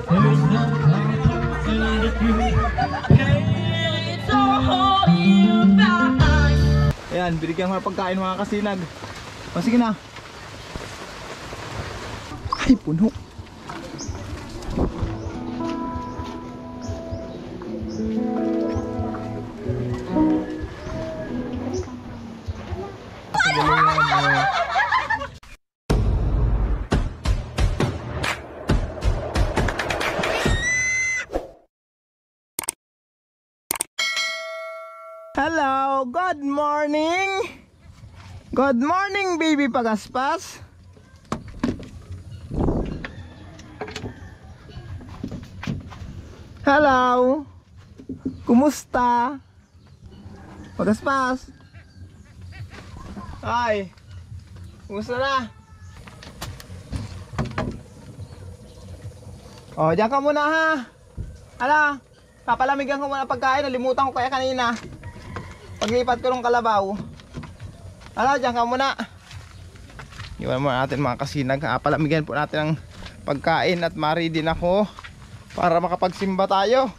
There's no purpose in the truth. Hey, it's all you find. Ayan, binigyan ko ng pagkain mga kasinag. O sige na. Ay, puno. Hello, good morning. Good morning, baby Pagaspas. Hello. Kumusta? Pagaspas. Hi. Kumusta na? Oh, diyan ka muna ha. Hala, papalamigan ko muna pagkain. Nalimutan ko kaya kanina. Paglipat ko ng kalabaw. Hala, diyan ka muna. Iwan muna natin mga kasinag. Palamigan po natin ang pagkain at mari din ako para makapagsimba tayo.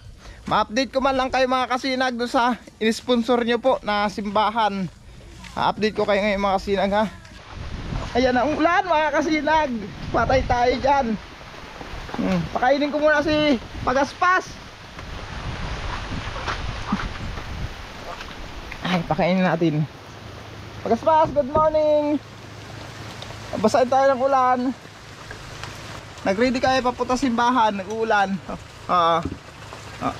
Ma-update ko man lang kayo mga kasinag doon sa in-sponsor nyo po na simbahan. Ha-update ko kayo ngayon mga kasinag ha. Ayan ang ulan mga kasinag. Patay tayo dyan. Pakainin ko muna si Pagaspas. Ay, pakainin natin. Pagaspas, good morning. Basahin tayo ng ulan. Nag-ready kayo papunta simbahan, nag-uulan.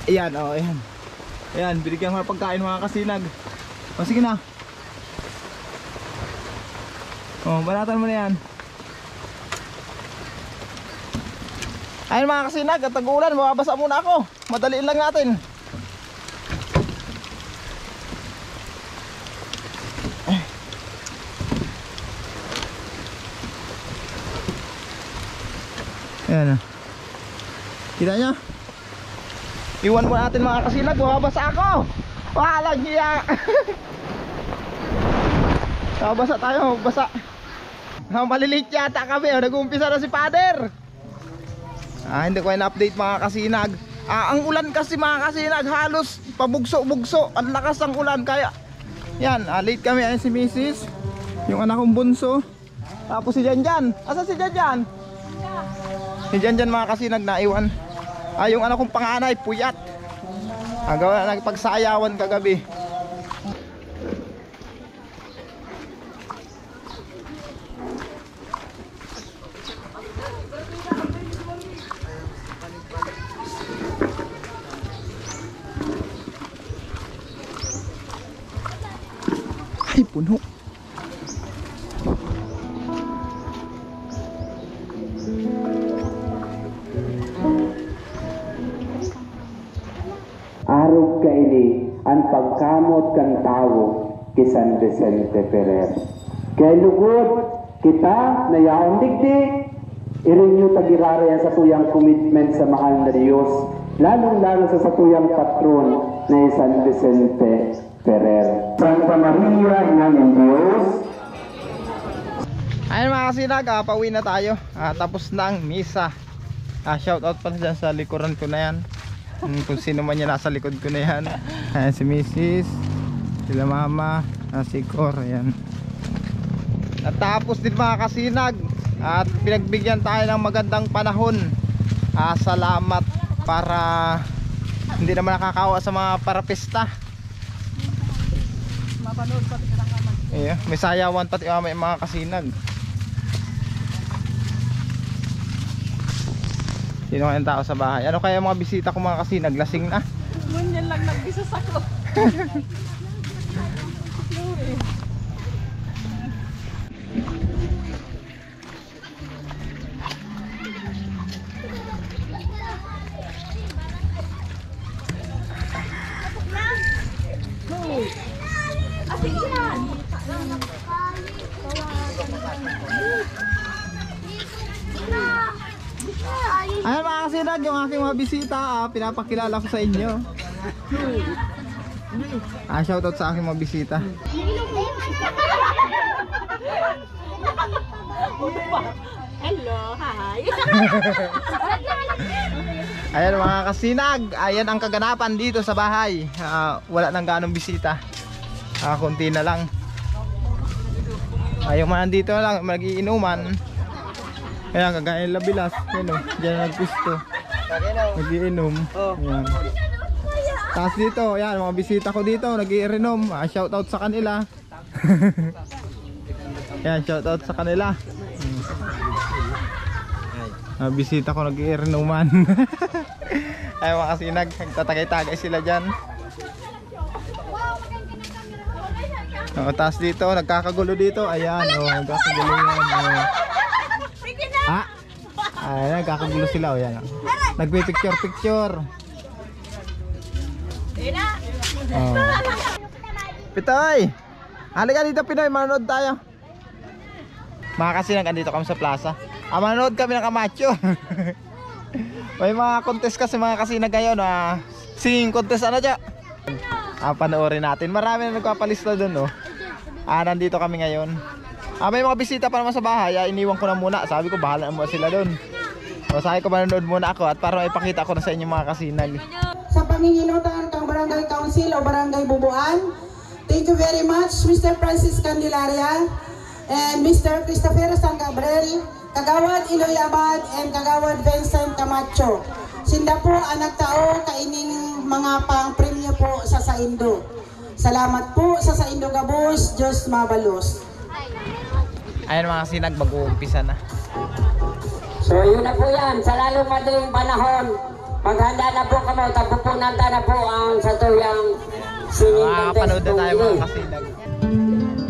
Ayan, ayan. Ayan, binigyan ko ng pagkain mga kasinag. O, sige na. O, balatan mo na yan. Ayan mga kasinag, at nag-uulan, mababasa muna ako. Madaliin lang natin. Ayan. Kita nyo? Iwan mo natin mga kasinag. Mababasa ako. Walang hiya. Mababasa tayo. Mababasa. Maliliit yata kami. Nag-uumpisa na si Father. Hindi ko na-update mga kasinag. Ang ulan kasi mga kasinag, halos pabugso-bugso. Ang lakas ang ulan. Kaya yan, late kami. Ayan si Mrs. Yung anak kong bunso. Tapos si Janjan. Asa si Janjan? Si Janjan mga kasinag naiwan. Yung anak kong panganay, puyat. Agaw na nagpagsayawan kagabi. Ay, puno. Arog kaini ang pagkamot kang tao kay San Vicente Ferrer. Kay lugod kita na yaon digdi, irinyo tagiraraya sa tuyang commitment sa mahal na Diyos, lalong-lalo sa tuyang patron na San Vicente Ferrer. Santa Maria, Ina ng Diyos. Ayun mga kasinag, pauwi na tayo. Tapos na ang misa. Shout out pala dyan sa likuran ko na yan. Kung sino man yan nasa likod ko na yan. Ayan si Mrs. Sila mama, si Cor. Ayan. Natapos din mga kasinag. At pinagbigyan tayo ng magandang panahon. Salamat para hindi naman nakakawa sa mga parapista. Mapanood pati karangaman. Ayan, may sayawan pati mga kasinag. Sino kayang tao sa bahay? Ano kaya mga bisita ko mga kasinag? Lasing na? Ngunyan lang nagbisas ako. Ayan mga kasinag, yung aking mga bisita, pinapakilala ko sa inyo. Shoutout sa aking mga bisita. Hello, hi. Ayan mga kasinag, ayan ang kaganapan dito sa bahay. Wala nang ganong bisita. Kunti na lang. Yung mga dito lang, magiinuman. Ayan, kagaya ng Labilas. Ayan o, dyan na nagpisto. Nagiinom. Ayan. Tapos dito, ayan, mga bisita ko dito, nagiinom. Shoutout sa kanila. Ayan, shoutout sa kanila. Bisita ko nag-iinuman. Ay mga kasinag, nagtatagay-tagay sila dyan. Tapos dito, nagkakagulo dito. Ayan, nagkakagulo yan. Ayan, nagkakagulo sila. Ayan, nagpipicture-picture. Pitoy! Halika dito Pinoy, manonood tayo. Mga kasinag, andito kami sa plaza. Manonood kami ng Camacho. May mga contest kasi mga kasinag ngayon. Singing contest ano dyan. Panoorin natin. Marami na nagpapalista dun. Nandito kami ngayon. May mga bisita pa naman sa bahay. Iniwan ko na muna. Sabi ko bahala mo sila dun. Sabi ko manonood muna ako. At para ipakita ko na sa inyo mga kasinag. Sa panginginutan kang Barangay Council o Barangay Bubuan, thank you very much Mr. Francis Candelaria and Mr. Christopher San Gabriel, Kagawad Iloy Abad and Kagawad Vincent Camacho. Sinda po ang nagtao kaining mga pang-premyo po sa Saindo. Salamat po sa Saindo Gabos, Diyos mabalos. Ayan mga kasinag, mag-uumpisa na. So yun na po yan, sa lalong madaling panahon, maghanda na po kamo, tapupunanta na po ang sa tuyang singing contest. Panood na tayo mga kasinag.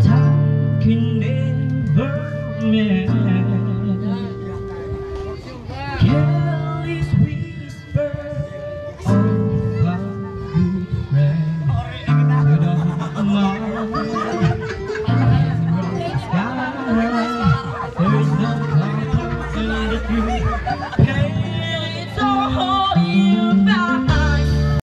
Time can never mend Kelly's whisper of a good friend. But on the sky, there's no comfort in the truth.